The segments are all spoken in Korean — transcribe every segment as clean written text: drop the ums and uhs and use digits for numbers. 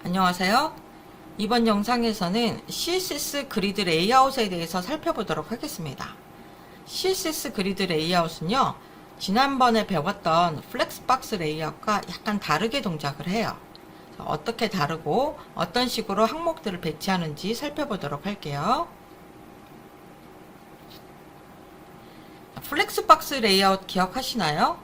안녕하세요. 이번 영상에서는 CSS 그리드 레이아웃에 대해서 살펴보도록 하겠습니다. CSS 그리드 레이아웃은요, 지난번에 배웠던 플렉스박스 레이아웃과 약간 다르게 동작을 해요. 어떻게 다르고 어떤 식으로 항목들을 배치하는지 살펴보도록 할게요. 플렉스박스 레이아웃 기억하시나요?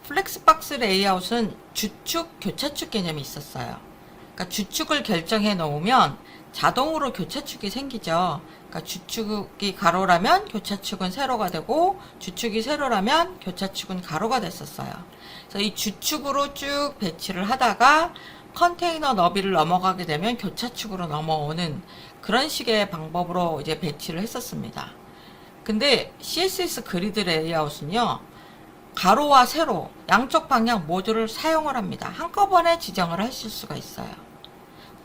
플렉스박스 레이아웃은 주축, 교차축 개념이 있었어요. 그러니까 주축을 결정해 놓으면 자동으로 교차축이 생기죠. 그러니까 주축이 가로라면 교차축은 세로가 되고 주축이 세로라면 교차축은 가로가 됐었어요. 그래서 이 주축으로 쭉 배치를 하다가 컨테이너 너비를 넘어가게 되면 교차축으로 넘어오는 그런 식의 방법으로 이제 배치를 했었습니다. 근데 CSS 그리드 레이아웃은요, 가로와 세로 양쪽 방향 모두를 사용을 합니다. 한꺼번에 지정을 하실 수가 있어요.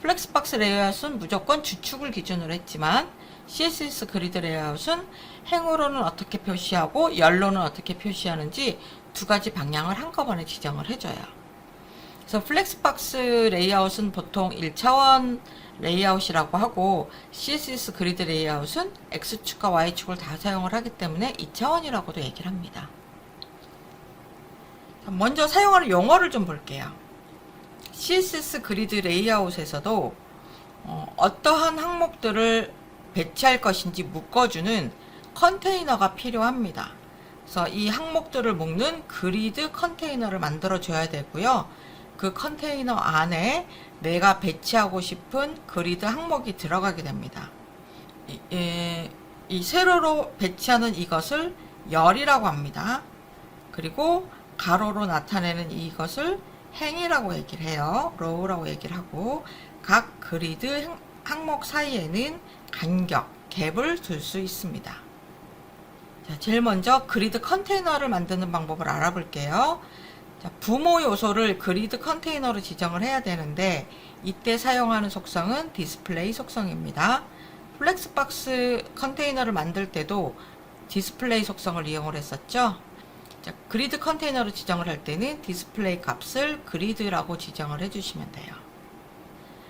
플렉스박스 레이아웃은 무조건 주축을 기준으로 했지만 CSS 그리드 레이아웃은 행으로는 어떻게 표시하고 열로는 어떻게 표시하는지 두 가지 방향을 한꺼번에 지정을 해줘요. 그래서 플렉스박스 레이아웃은 보통 1차원 레이아웃이라고 하고 CSS 그리드 레이아웃은 X축과 Y축을 다 사용을 하기 때문에 2차원이라고도 얘기를 합니다. 먼저 사용하는 용어를 좀 볼게요. CSS 그리드 레이아웃에서도 어떠한 항목들을 배치할 것인지 묶어주는 컨테이너가 필요합니다. 그래서 이 항목들을 묶는 그리드 컨테이너를 만들어 줘야 되고요. 그 컨테이너 안에 내가 배치하고 싶은 그리드 항목이 들어가게 됩니다. 이 세로로 배치하는 이것을 열이라고 합니다. 그리고 가로로 나타내는 이것을 행이라고 얘기를 해요. 로우라고 얘기를 하고, 각 그리드 항목 사이에는 간격, 갭을 둘 수 있습니다. 자, 제일 먼저 그리드 컨테이너를 만드는 방법을 알아볼게요. 자, 부모 요소를 그리드 컨테이너로 지정을 해야 되는데 이때 사용하는 속성은 디스플레이 속성입니다. 플렉스박스 컨테이너를 만들 때도 디스플레이 속성을 이용을 했었죠. 자, 그리드 컨테이너로 지정을 할 때는 디스플레이 값을 그리드라고 지정을 해주시면 돼요.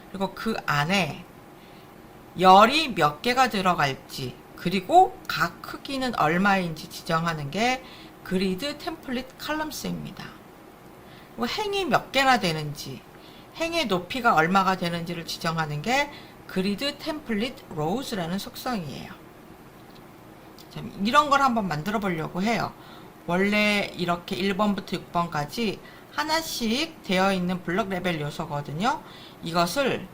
그리고 그 안에 열이 몇 개가 들어갈지 그리고 각 크기는 얼마인지 지정하는 게 그리드 템플릿 컬럼스입니다. 행이 몇 개나 되는지, 행의 높이가 얼마가 되는지를 지정하는 게 그리드 템플릿 로우즈라는 속성이에요. 자, 이런 걸 한번 만들어 보려고 해요. 원래 이렇게 1번부터 6번까지 하나씩 되어 있는 블록 레벨 요소거든요. 이것을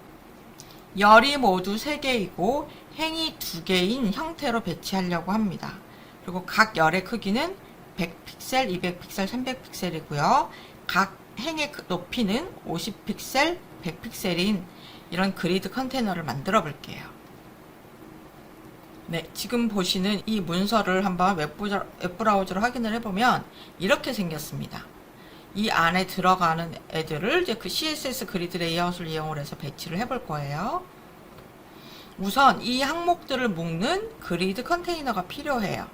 열이 모두 3개이고 행이 2개인 형태로 배치하려고 합니다. 그리고 각 열의 크기는 100픽셀, 200픽셀, 300픽셀이고요. 각 행의 높이는 50픽셀, 100픽셀인 이런 그리드 컨테이너를 만들어 볼게요. 네, 지금 보시는 이 문서를 한번 웹브라우저로 확인을 해보면 이렇게 생겼습니다. 이 안에 들어가는 애들을 이제 그 CSS 그리드 레이아웃을 이용을 해서 배치를 해볼 거예요. 우선 이 항목들을 묶는 그리드 컨테이너가 필요해요.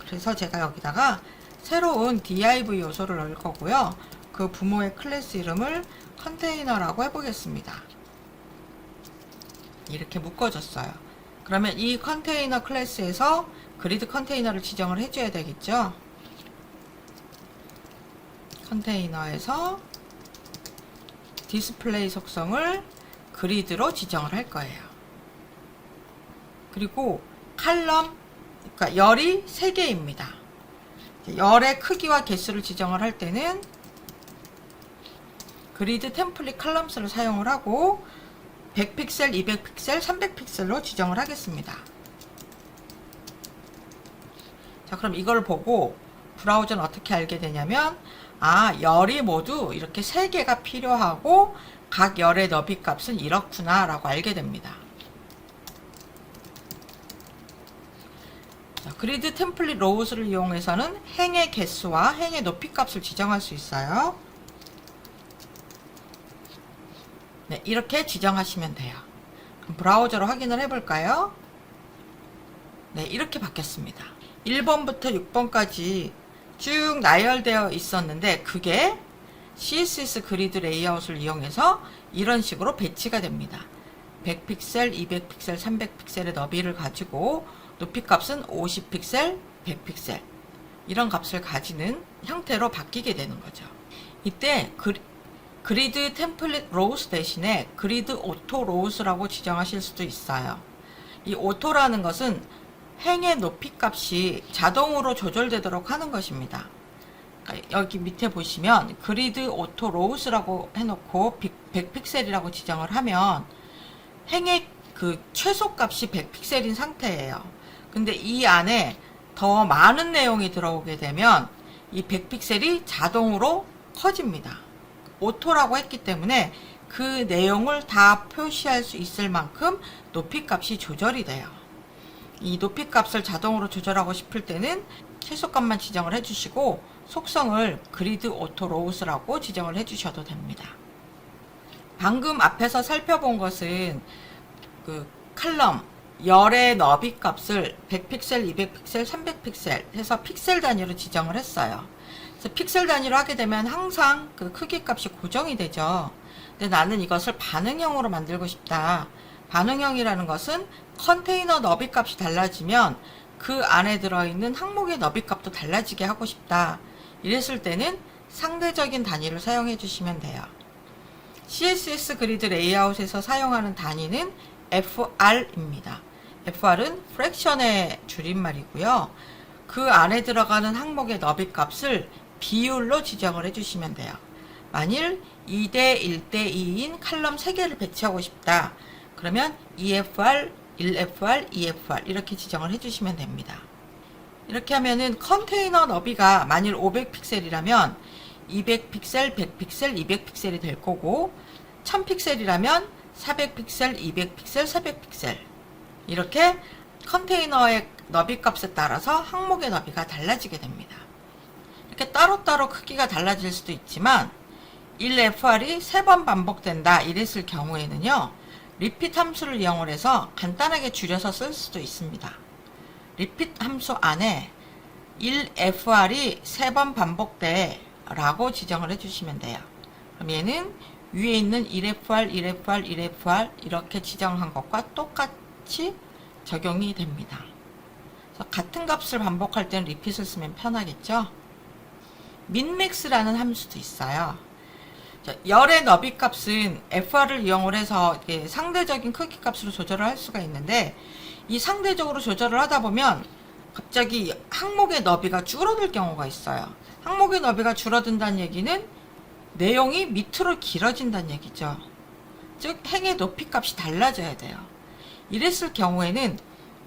그래서 제가 여기다가 새로운 div 요소를 넣을 거고요. 그 부모의 클래스 이름을 컨테이너라고 해보겠습니다. 이렇게 묶어줬어요. 그러면 이 컨테이너 클래스에서 그리드 컨테이너를 지정을 해줘야 되겠죠. 컨테이너에서 디스플레이 속성을 그리드로 지정을 할 거예요. 그리고 칼럼, 그러니까 열이 3개입니다. 열의 크기와 개수를 지정을 할 때는 그리드 템플릿 컬럼스를 사용을 하고 100픽셀, 200픽셀, 300픽셀로 지정을 하겠습니다. 자, 그럼 이걸 보고 브라우저는 어떻게 알게 되냐면, 열이 모두 이렇게 3개가 필요하고 각 열의 너비 값은 이렇구나 라고 알게 됩니다. 자, 그리드 템플릿 로우스를 이용해서는 행의 개수와 행의 높이 값을 지정할 수 있어요. 네, 이렇게 지정하시면 돼요. 그럼 브라우저로 확인을 해볼까요? 네, 이렇게 바뀌었습니다. 1번부터 6번까지 쭉 나열되어 있었는데 그게 CSS 그리드 레이아웃을 이용해서 이런 식으로 배치가 됩니다. 100픽셀, 200픽셀, 300픽셀의 너비를 가지고 높이 값은 50픽셀, 100픽셀 이런 값을 가지는 형태로 바뀌게 되는 거죠. 이때 그리드 템플릿 로우스 대신에 그리드 오토 로우스라고 지정하실 수도 있어요. 이 오토라는 것은 행의 높이 값이 자동으로 조절되도록 하는 것입니다. 여기 밑에 보시면 그리드 오토 로우스라고 해놓고 100픽셀이라고 지정을 하면 행의 그 최소값이 100픽셀인 상태예요. 근데 이 안에 더 많은 내용이 들어오게 되면 이 100픽셀이 자동으로 커집니다. 오토라고 했기 때문에 그 내용을 다 표시할 수 있을 만큼 높이 값이 조절이 돼요. 이 높이 값을 자동으로 조절하고 싶을 때는 최소값만 지정을 해주시고 속성을 그리드 오토 로우스라고 지정을 해주셔도 됩니다. 방금 앞에서 살펴본 것은 그 칼럼 열의 너비 값을 100픽셀, 200픽셀, 300픽셀 해서 픽셀 단위로 지정을 했어요. 그래서 픽셀 단위로 하게 되면 항상 그 크기 값이 고정이 되죠. 근데 나는 이것을 반응형으로 만들고 싶다. 반응형이라는 것은 컨테이너 너비 값이 달라지면 그 안에 들어있는 항목의 너비 값도 달라지게 하고 싶다. 이랬을 때는 상대적인 단위를 사용해 주시면 돼요. CSS 그리드 레이아웃에서 사용하는 단위는 FR입니다. FR은 프랙션의 줄임말이고요. 그 안에 들어가는 항목의 너비 값을 비율로 지정을 해주시면 돼요. 만일 2대 1대 2인 칼럼 3개를 배치하고 싶다. 그러면 EFR, 1FR, 2FR 이렇게 지정을 해주시면 됩니다. 이렇게 하면은 컨테이너 너비가 만일 500픽셀이라면 200픽셀, 100픽셀, 200픽셀이 될 거고 1000픽셀이라면 400픽셀, 200픽셀, 400픽셀 이렇게 컨테이너의 너비 값에 따라서 항목의 너비가 달라지게 됩니다. 이렇게 따로따로 크기가 달라질 수도 있지만 1FR이 3번 반복된다 이랬을 경우에는요. 리핏 함수를 이용을 해서 간단하게 줄여서 쓸 수도 있습니다. 리핏 함수 안에 1FR이 3번 반복돼 라고 지정을 해주시면 돼요. 그럼 얘는 위에 있는 1FR, 1FR, 1FR 이렇게 지정한 것과 똑같이 적용이 됩니다. 그래서 같은 값을 반복할 때는 리핏을 쓰면 편하겠죠. 민맥스라는 함수도 있어요. 열의 너비 값은 FR을 이용을 해서 상대적인 크기 값으로 조절을 할 수가 있는데 이 상대적으로 조절을 하다 보면 갑자기 항목의 너비가 줄어들 경우가 있어요. 항목의 너비가 줄어든다는 얘기는 내용이 밑으로 길어진다는 얘기죠. 즉 행의 높이 값이 달라져야 돼요. 이랬을 경우에는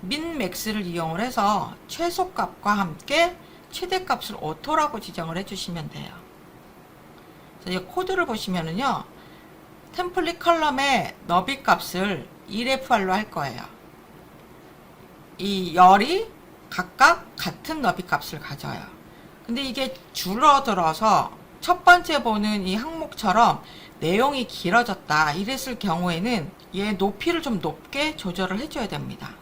민맥스를 이용을 해서 최소값과 함께 최대값을 오토라고 지정을 해주시면 돼요. 이 코드를 보시면은요, 템플릿 컬럼의 너비 값을 1FR로 할 거예요. 이 열이 각각 같은 너비 값을 가져요. 근데 이게 줄어들어서 첫 번째 보는 이 항목처럼 내용이 길어졌다 이랬을 경우에는 얘 높이를 좀 높게 조절을 해줘야 됩니다.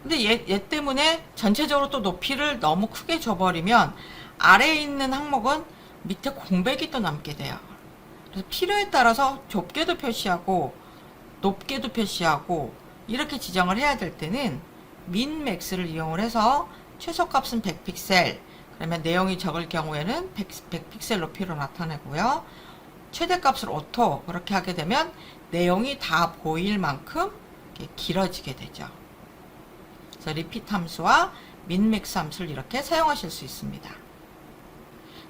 근데 얘 때문에 전체적으로 또 높이를 너무 크게 줘버리면 아래에 있는 항목은 밑에 공백이 또 남게 돼요. 그래서 필요에 따라서 좁게도 표시하고 높게도 표시하고 이렇게 지정을 해야 될 때는 민맥스를 이용을 해서 최소값은 100픽셀 그러면 내용이 적을 경우에는 100픽셀 높이로 나타내고요. 최대값을 오토 그렇게 하게 되면 내용이 다 보일 만큼 길어지게 되죠. 그래서 리핏 함수와 민맥스 함수를 이렇게 사용하실 수 있습니다.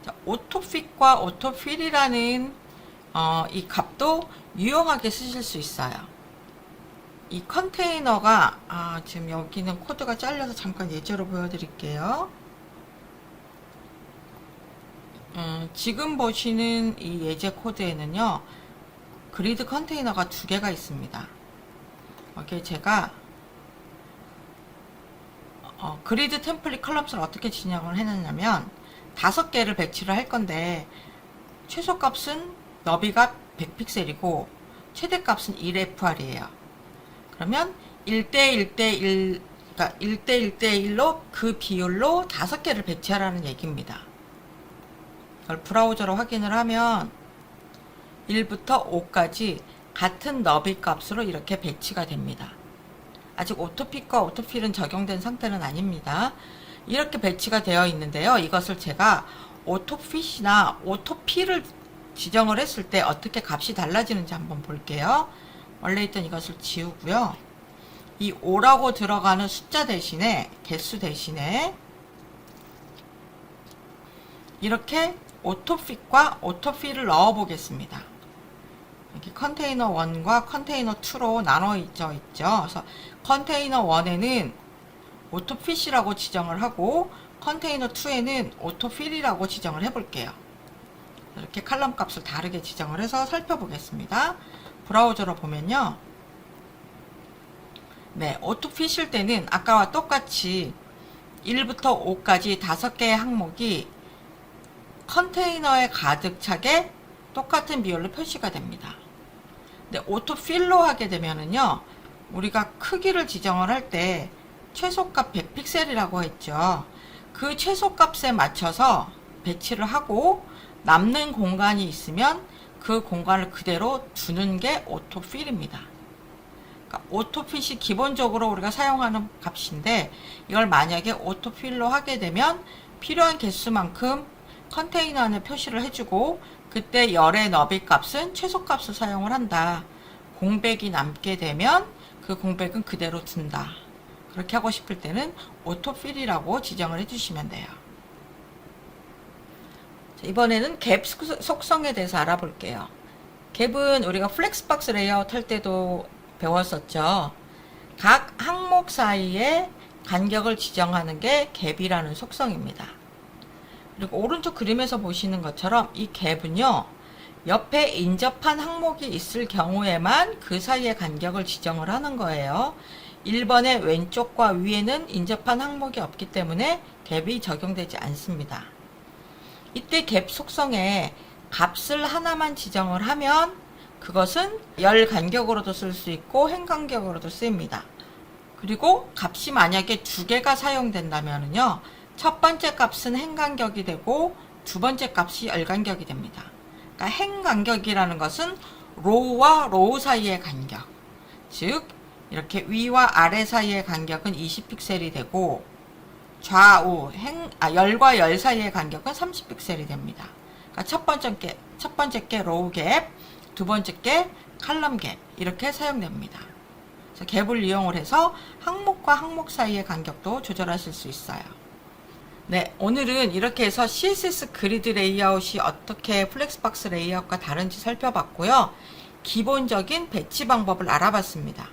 자, 오토핏과 오토필이라는 이 값도 유용하게 쓰실 수 있어요. 이 컨테이너가 지금 여기는 코드가 잘려서 잠깐 예제로 보여드릴게요. 지금 보시는 이 예제 코드에는요 그리드 컨테이너가 2개가 있습니다. 여기에 제가 그리드 템플릿 컬럼스를 어떻게 진행을 해놨냐면 5개를 배치를 할 건데 최소값은 너비가 100픽셀이고 최대값은 1FR이에요. 그러면 1대 1대1 그러니까 1대 1대1로 그 비율로 5개를 배치하라는 얘기입니다. 이걸 브라우저로 확인을 하면 1부터 5까지 같은 너비 값으로 이렇게 배치가 됩니다. 아직 오토핏과 오토필은 적용된 상태는 아닙니다. 이렇게 배치가 되어 있는데요. 이것을 제가 오토핏이나 오토필을 지정을 했을 때 어떻게 값이 달라지는지 한번 볼게요. 원래 있던 이것을 지우고요. 이 5라고 들어가는 숫자 대신에, 개수 대신에 이렇게 오토핏과 오토필을 넣어 보겠습니다. 여기 컨테이너 1과 컨테이너 2로 나눠져 있죠. 그래서 컨테이너 1에는 오토핏이라고 지정을 하고 컨테이너 2에는 오토필이라고 지정을 해 볼게요. 이렇게 칼럼 값을 다르게 지정을 해서 살펴보겠습니다. 브라우저로 보면요. 네, 오토핏일 때는 아까와 똑같이 1부터 5까지 5개의 항목이 컨테이너에 가득 차게 똑같은 비율로 표시가 됩니다. 근데 오토필로 하게 되면은요, 우리가 크기를 지정을 할 때 최소값 100픽셀이라고 했죠. 그 최소값에 맞춰서 배치를 하고 남는 공간이 있으면 그 공간을 그대로 두는 게 오토필입니다. 그러니까 오토핏이 기본적으로 우리가 사용하는 값인데 이걸 만약에 오토필로 하게 되면 필요한 개수만큼 컨테이너 안에 표시를 해주고 그때 열의 너비 값은 최소값을 사용을 한다. 공백이 남게 되면 그 공백은 그대로 둔다. 그렇게 하고 싶을 때는 오토필이라고 지정을 해주시면 돼요. 이번에는 갭 속성에 대해서 알아볼게요. 갭은 우리가 플렉스박스 레이아웃 할 때도 배웠었죠. 각 항목 사이에 간격을 지정하는 게 갭이라는 속성입니다. 그리고 오른쪽 그림에서 보시는 것처럼 이 갭은요, 옆에 인접한 항목이 있을 경우에만 그 사이의 간격을 지정을 하는 거예요. 1번의 왼쪽과 위에는 인접한 항목이 없기 때문에 갭이 적용되지 않습니다. 이때 갭 속성에 값을 하나만 지정을 하면 그것은 열 간격으로도 쓸 수 있고 행 간격으로도 쓰입니다. 그리고 값이 만약에 두 개가 사용된다면요, 첫 번째 값은 행 간격이 되고 두 번째 값이 열 간격이 됩니다. 그러니까 행 간격이라는 것은 로우와 로우 사이의 간격, 즉 이렇게 위와 아래 사이의 간격은 20픽셀이 되고 좌우 열과 열 사이의 간격은 30픽셀이 됩니다. 그러니까 첫 번째 게 로우 갭, 두 번째 게 칼럼 갭 이렇게 사용됩니다. 그래서 갭을 이용을 해서 항목과 항목 사이의 간격도 조절하실 수 있어요. 네, 오늘은 이렇게 해서 CSS 그리드 레이아웃이 어떻게 플렉스박스 레이아웃과 다른지 살펴봤고요. 기본적인 배치 방법을 알아봤습니다.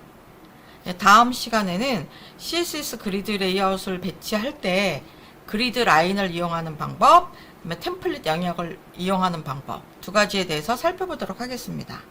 네, 다음 시간에는 CSS 그리드 레이아웃을 배치할 때 그리드 라인을 이용하는 방법, 템플릿 영역을 이용하는 방법 두 가지에 대해서 살펴보도록 하겠습니다.